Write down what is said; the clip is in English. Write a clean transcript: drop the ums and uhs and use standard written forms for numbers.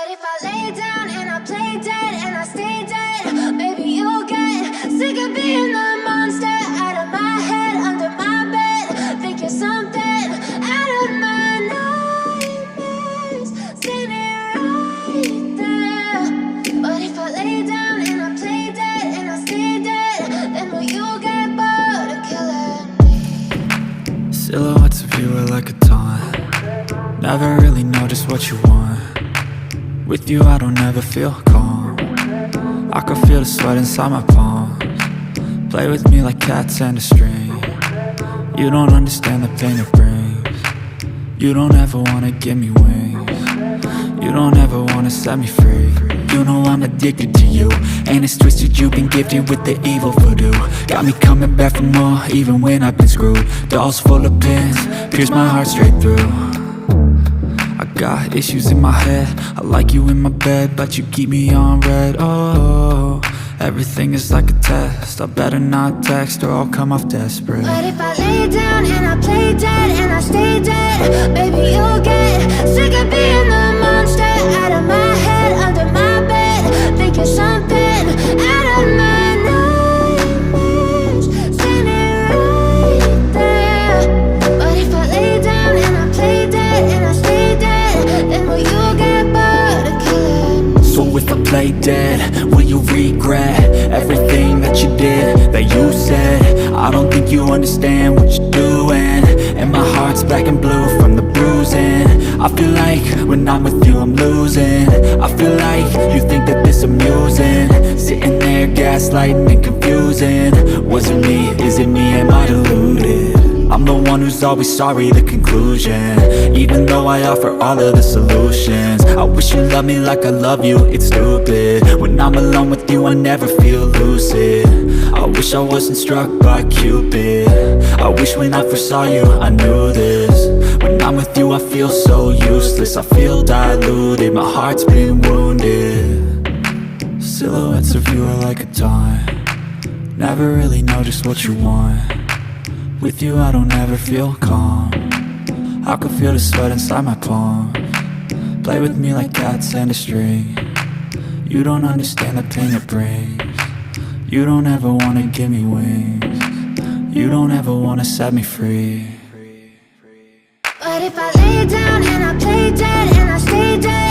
But if I lay down and I play dead and I stay dead, maybe you'll get sick of being the monster out of my head, under my bed. Think you're something out of my nightmares, standing right there. But if I lay down and I play dead and I stay dead, then will you get bored of killing me? Silhouettes of you are like a taunt. Never really know just what you want. With you I don't ever feel calm. I can feel the sweat inside my palms. Play with me like cats and a string. You don't understand the pain it brings. You don't ever wanna give me wings. You don't ever wanna set me free. You know I'm addicted to you, and it's twisted, you've been gifted with the evil voodoo. Got me coming back for more, even when I've been screwed. Dolls full of pins, pierce my heart straight through. I got issues in my head, I like you in my bed, but you keep me on red. Oh, everything is like a test, I better not text or I'll come off desperate. But if I lay down and I play dead and I stay dead, baby you'll get sick of being the monster out of my head, under my bed. Think you're something out of my nightmares, standing right there. But if I lay down and I play dead and I stay dead, then will you get bored of killing me? So if I play dead, will you regret everything that you did, that you said? I don't think you understand what you're doing, and my heart's black and blue from the bruising. I feel like when I'm with you I'm losing. I feel like you think that this amusing, sitting there gaslighting and confusing. Was it me? Is it me? Am I deluded? I'm the one who's always sorry, the conclusion, even though I offer all of the solutions. I wish you loved me like I love you, it's stupid. When I'm alone with you I never feel lucid. I wish I wasn't struck by Cupid. I wish when I first saw you I knew this. When I'm with you I feel so useless, I feel diluted, my heart's been wounded. Silhouettes of you are like a taunt. Never really know just what you want. With you I don't ever feel calm. I can feel the sweat inside my palms. Play with me like cats and a string. You don't understand the pain it brings. You don't ever wanna give me wings. You don't ever wanna set me free. But if I lay down and I play dead and I stay dead,